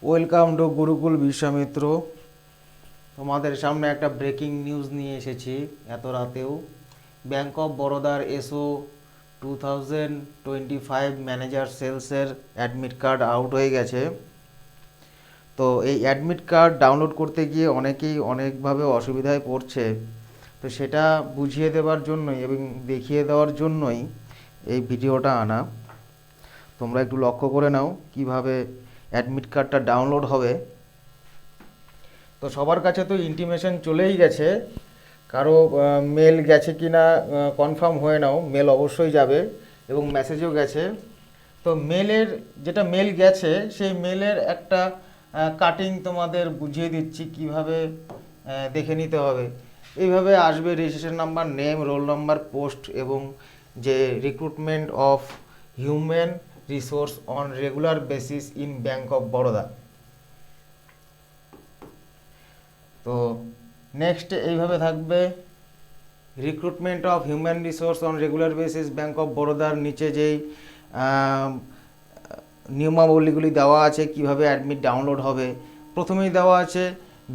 Welcome to Gurukul Vishwamitra. তোমাদের সামনে একটা ব্রেকিং নিউজ নিয়ে এসেছি এত রাতেও। ব্যাংক অফ বরোদার এসও 2025 ম্যানেজার সেলসের অ্যাডমিট কার্ড আউট হয়ে গেছে। তো এই অ্যাডমিট কার্ড ডাউনলোড করতে গিয়ে অনেকেই অনেকভাবে অসুবিধায় পড়ছে। তো সেটা বুঝিয়ে দেওয়ার জন্যই এবং দেখিয়ে দেওয়ার জন্যই এই ভিডিওটা আনা। তোমরা একটু লক্ষ্য করে নাও কিভাবে অ্যাডমিট কার্ডটা ডাউনলোড হবে। তো সবার কাছে তো ইন্টিমেশন চলেই গেছে, কারো মেল গেছে কি না কনফার্ম হয়ে নাও। মেল অবশ্যই যাবে এবং মেসেজও গেছে। তো মেলের যেটা মেল গেছে সেই মেলের একটা কাটিং তোমাদের বুঝিয়ে দিচ্ছি কিভাবে দেখে নিতে হবে। এইভাবে আসবে registration number, name, roll number, post এবং যে recruitment of human resource on regular basis in Bank of Baroda. তো নেক্সট এইভাবে থাকবে recruitment of human resource on regular basis Bank of বরোদার নিচে যেই নিয়মাবলীগুলি দেওয়া আছে কিভাবে অ্যাডমিট ডাউনলোড হবে। প্রথমেই দেওয়া আছে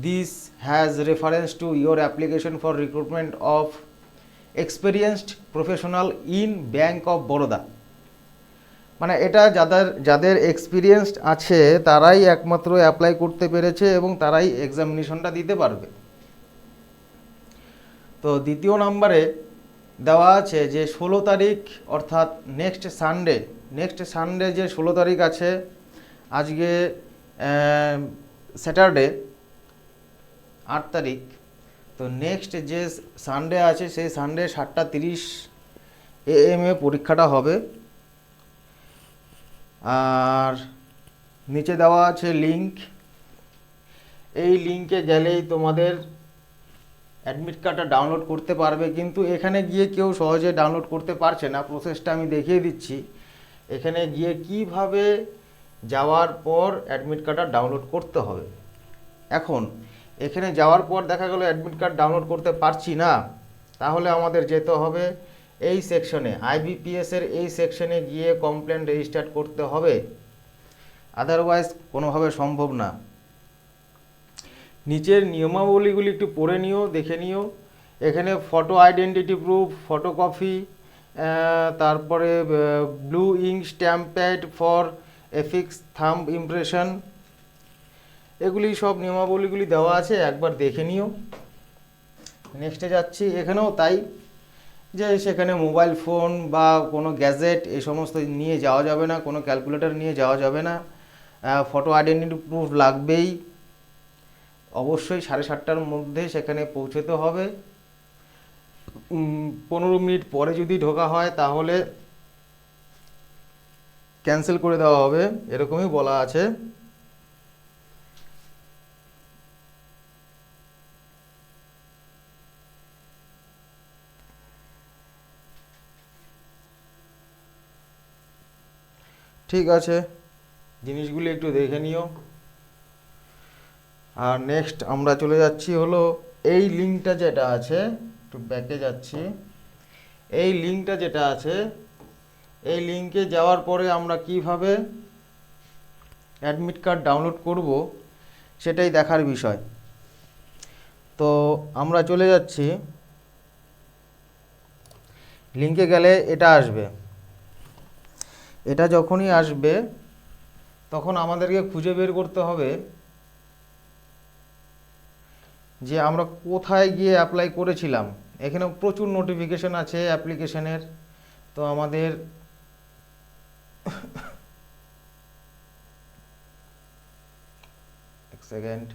this has reference to your application for recruitment of experienced professional in Bank of Baroda. মানে এটা যাদের যাদের এক্সপিরিয়েন্সড আছে তারাই একমাত্র অ্যাপ্লাই করতে পেরেছে এবং তারাই এক্সামিনেশনটা দিতে পারবে। তো দ্বিতীয় নম্বরে দেওয়া আছে যে 16 তারিখ অর্থাৎ নেক্সট সানডে যে 16 তারিখ আছে, আজকে স্যাটারডে 8 তারিখ। তো নেক্সট যে সানডে আছে সেই সানডে 7:30 AM পরীক্ষাটা হবে। আর নিচে দেওয়া আছে লিঙ্ক। এই লিঙ্কে গেলেই তোমাদের অ্যাডমিট কার্ডটা ডাউনলোড করতে পারবে, কিন্তু এখানে গিয়ে কেউ সহজে ডাউনলোড করতে পারছে না। প্রসেসটা আমি দেখিয়ে দিচ্ছি। এখানে গিয়ে কিভাবে যাওয়ার পর অ্যাডমিট কার্ডটা ডাউনলোড করতে হবে। এখন এখানে যাওয়ার পর দেখা গেল অ্যাডমিট কার্ড ডাউনলোড করতে পারছি না, তাহলে আমাদের যেতে হবে এই সেকশনে, আইবিপিএসের এই সেকশনে গিয়ে কমপ্লেন রেজিস্টার করতে হবে। আদারওয়াইজ কোনোভাবে সম্ভব না। নিচের নিয়মাবলীগুলি একটু পড়ে নিও, দেখে নিও। এখানে ফটো আইডেন্টিটি প্রুফ, ফটোকপি, তারপরে blue ink stamp pad for affix thumb impression, এগুলি সব নিয়মাবলীগুলি দেওয়া আছে, একবার দেখে নিও। নেক্সটে যাচ্ছি। এখানেও তাই, যে সেখানে মোবাইল ফোন বা কোনো গ্যাজেট এই সমস্ত নিয়ে যাওয়া যাবে না, কোনো ক্যালকুলেটর নিয়ে যাওয়া যাবে না। ফটো আইডেন্টিটি প্রুফ লাগবেই। অবশ্যই 7:30টার মধ্যে সেখানে পৌঁছতে হবে। 15 মিনিট পরে যদি ঢোকা হয় তাহলে ক্যান্সেল করে দেওয়া হবে, এরকমই বলা আছে। ঠিক আছে, জিনিসগুলি একটু দেখে নিও। আর নেক্সট আমরা চলে যাচ্ছি হলো এই লিঙ্কটা যেটা আছে, একটু ব্যাকে যাচ্ছি। এই লিঙ্কটা যেটা আছে, এই লিঙ্কে যাওয়ার পরে আমরা কিভাবে অ্যাডমিট কার্ড ডাউনলোড করব সেটাই দেখার বিষয়। তো আমরা চলে যাচ্ছি। লিঙ্কে গেলে এটা আসবে। এটা যখনই আসবে তখন আমাদেরকে খুঁজে বের করতে হবে যে আমরা কোথায় গিয়ে অ্যাপ্লাই করেছিলাম। এখানে প্রচুর নোটিফিকেশন আছে অ্যাপ্লিকেশনের। তো আমাদের এক সেকেন্ড,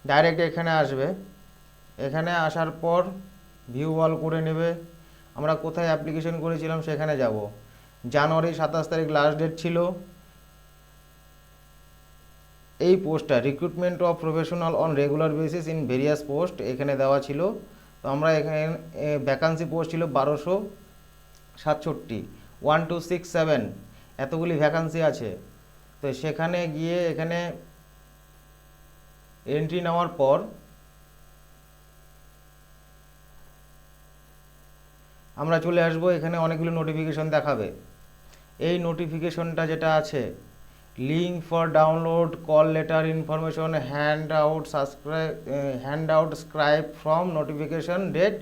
ডাইরেক্ট এখানে আসবে। এখানে আসার পর ভিউ অল করে নেবে। আমরা কোথায় অ্যাপ্লিকেশন করেছিলাম সেখানে যাব। জানুয়ারি 27 তারিখ লাস্ট ডেট ছিল। এই পোস্টটা recruitment of professional on regular basis in various post এখানে দেওয়া ছিল। তো আমরা এখানে ভ্যাকান্সি পোস্ট ছিল 1267, 1267, এতগুলি ভ্যাকান্সি আছে। তো সেখানে গিয়ে এখানে এন্ট্রি নেওয়ার পর আমরা চলে আসবো, এখানে অনেকগুলো নোটিফিকেশন দেখাবে। এই নোটিফিকেশনটা যেটা আছে, link for download call letter information hand out scribe from notification date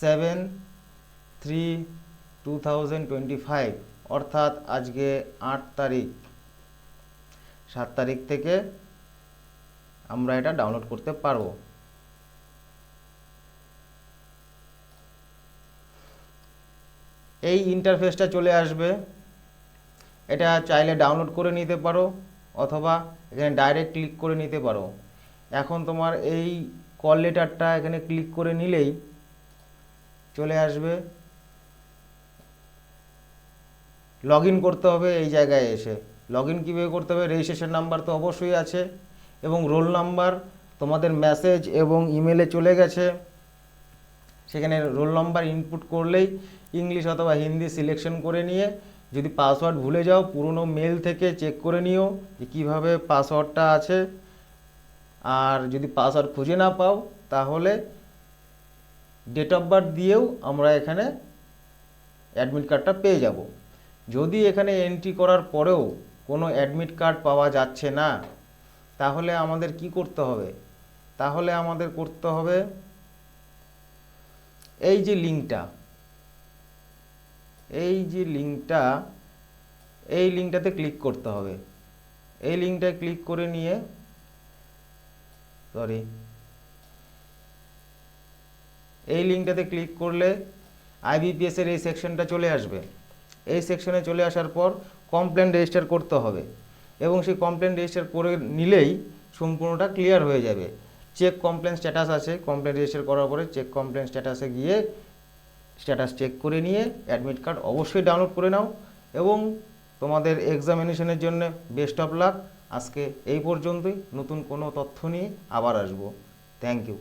7/3/2025, অর্থাৎ আজকে 8 তারিখ, 7 তারিখ থেকে আমরা এটা ডাউনলোড করতে পারবো। এই ইন্টারফেসটা চলে আসবে, এটা চাইলে ডাউনলোড করে নিতে পারো অথবা এখানে ডাইরেক্ট ক্লিক করে নিতে পারো। এখন তোমার এই কল লেটারটা এখানে ক্লিক করে নিলেই চলে আসবে। লগ ইন করতে হবে, এই জায়গায় এসে লগ ইন কীভাবে করতে হবে, রেজিস্ট্রেশন নাম্বার তো অবশ্যই আছে এবং রোল নাম্বার তোমাদের মেসেজ এবং ইমেলে চলে গেছে। সেখানে রোল নাম্বার ইনপুট করলেই ইংলিশ অথবা হিন্দি সিলেকশন করে নিয়ে, যদি পাসওয়ার্ড ভুলে যাও পুরনো মেল থেকে চেক করে নিও যে কীভাবে পাসওয়ার্ডটা আছে। আর যদি পাসওয়ার্ড খুঁজে না পাও তাহলে ডেট অফ বার্থ দিয়েও আমরা এখানে অ্যাডমিট কার্ডটা পেয়ে যাব। যদি এখানে এন্ট্রি করার পরেও কোনো অ্যাডমিট কার্ড পাওয়া যাচ্ছে না, তাহলে আমাদের কি করতে হবে? তাহলে আমাদের করতে হবে এই যে লিঙ্কটা, এই লিঙ্কটাতে ক্লিক করতে হবে। এই লিঙ্কটায় ক্লিক করে নিয়ে এই লিঙ্কটাতে ক্লিক করলে IBPS এর এই সেকশনটা চলে আসবে। এই সেকশনে চলে আসার পর কমপ্লেন রেজিস্টার করতে হবে এবং সেই কমপ্লেন রেজিস্টার করে নিলেই সম্পূর্ণটা ক্লিয়ার হয়ে যাবে। চেক কমপ্লেন স্ট্যাটাস আছে, কমপ্লেন রেজিস্টার করার পরে চেক কমপ্লেন স্ট্যাটাসে গিয়ে স্ট্যাটাস চেক করে নিয়ে অ্যাডমিট কার্ড অবশ্যই ডাউনলোড করে নাও এবং তোমাদের এক্সামিনেশনের জন্য বেস্ট অফ লাক। আজকে এই পর্যন্তই, নতুন কোনো তথ্য নিয়ে আবার আসবো। Thank you.